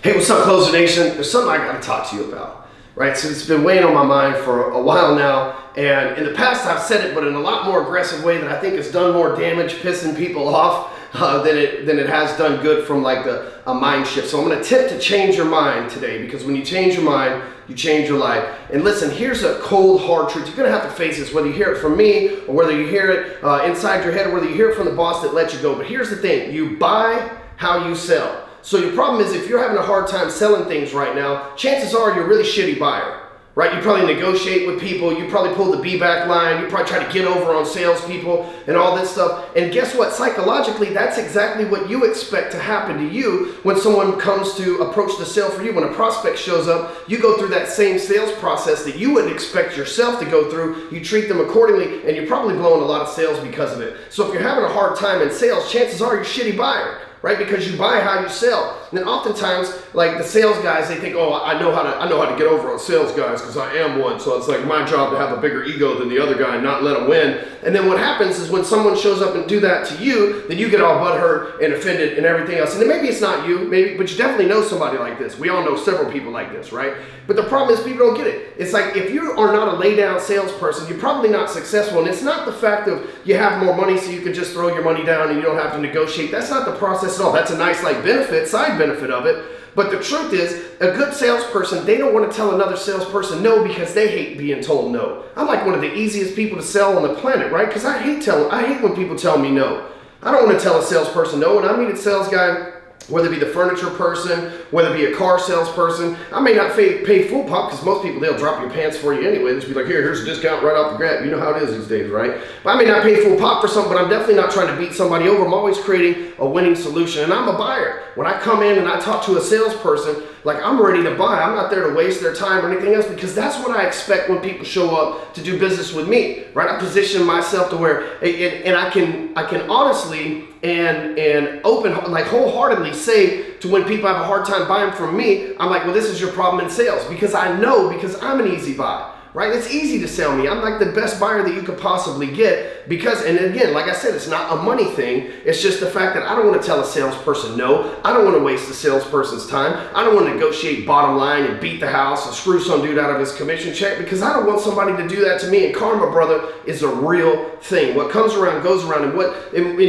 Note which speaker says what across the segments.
Speaker 1: Hey, what's up, Closer Nation? There's something I gotta talk to you about, right? So it's been weighing on my mind for a while now, and in the past I've said it, but in a lot more aggressive way that I think has done more damage, pissing people off than it has done good from like a mind shift. So I'm gonna attempt to change your mind today, because when you change your mind, you change your life. And listen, here's a cold, hard truth. You're gonna have to face this, whether you hear it from me, or whether you hear it inside your head, or whether you hear it from the boss that let you go. But here's the thing, you buy how you sell. So your problem is, if you're having a hard time selling things right now, chances are you're a really shitty buyer, right? You probably negotiate with people, you probably pull the be-back line, you probably try to get over on salespeople and all this stuff. And guess what? Psychologically, that's exactly what you expect to happen to you when someone comes to approach the sale for you. When a prospect shows up, you go through that same sales process that you would expect yourself to go through. You treat them accordingly, and you're probably blowing a lot of sales because of it. So if you're having a hard time in sales, chances are you're a shitty buyer, right? Because you buy how you sell. And then oftentimes, like the sales guys, they think, oh, I know how to get over on sales guys because I am one. So it's like my job to have a bigger ego than the other guy and not let him win. And then what happens is when someone shows up and do that to you, then you get all butthurt and offended and everything else. And then maybe it's not you, but you definitely know somebody like this. We all know several people like this, right? But the problem is people don't get it. It's like, if you are not a lay down salesperson, you're probably not successful. And it's not the fact of you have more money so you can just throw your money down and you don't have to negotiate. That's not the process at all. That's a nice like benefit, side benefit of it. But the truth is, a good salesperson, they don't want to tell another salesperson no because they hate being told no. I'm like one of the easiest people to sell on the planet, right? Because I hate when people tell me no. I don't want to tell a salesperson no. When I meet a sales guy, whether it be the furniture person, whether it be a car salesperson, I may not pay full pop, because most people, they'll drop your pants for you anyway. They'll just be like, here's a discount right off the bat. You know how it is these days, right? But I may not pay full pop for something, but I'm definitely not trying to beat somebody over. I'm always creating a winning solution, and I'm a buyer. When I come in and I talk to a salesperson, like, I'm ready to buy. I'm not there to waste their time or anything else, because that's what I expect when people show up to do business with me, right? I position myself to where, and I can honestly and open, like wholeheartedly say to when people have a hard time buying from me, I'm like, well, this is your problem in sales, because I know, because I'm an easy buy. Right? It's easy to sell me. I'm like the best buyer that you could possibly get, because, and again, like I said, it's not a money thing. It's just the fact that I don't want to tell a salesperson no. I don't want to waste the salesperson's time. I don't want to negotiate bottom line and beat the house and screw some dude out of his commission check, because I don't want somebody to do that to me. And karma, brother, is a real thing. What comes around goes around, and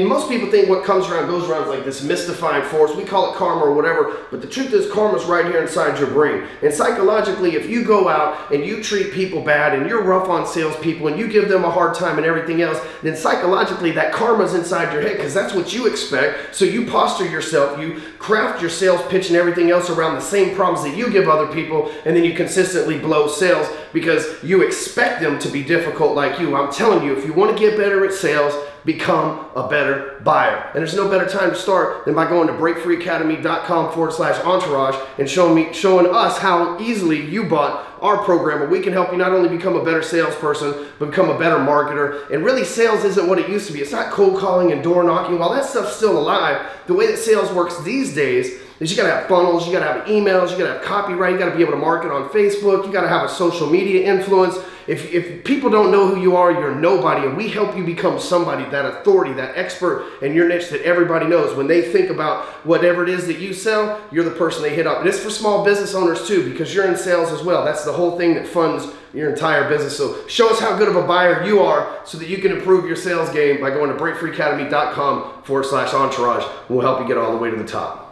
Speaker 1: most people think what comes around goes around is like this mystifying force. We call it karma or whatever, but the truth is, karma's right here inside your brain. And psychologically, if you go out and you treat people bad and you're rough on salespeople and you give them a hard time and everything else, then psychologically that karma's inside your head, because that's what you expect. So you posture yourself, you craft your sales pitch and everything else around the same problems that you give other people, and then you consistently blow sales because you expect them to be difficult like you. I'm telling you, if you want to get better at sales, become a better buyer. And there's no better time to start than by going to breakfreeacademy.com/entourage and showing us how easily you bought our program, where we can help you not only become a better salesperson, but become a better marketer. And really, sales isn't what it used to be. It's not cold calling and door knocking. While that stuff's still alive, the way that sales works these days is you gotta have funnels, you gotta have emails, you gotta have copyright, you gotta be able to market on Facebook, you gotta have a social media influence. If people don't know who you are, you're nobody, and we help you become somebody, that authority, that expert in your niche that everybody knows. When they think about whatever it is that you sell, you're the person they hit up. And it's for small business owners too, because you're in sales as well. That's the whole thing that funds your entire business. So show us how good of a buyer you are so that you can improve your sales game by going to breakfreeacademy.com/entourage. We'll help you get all the way to the top.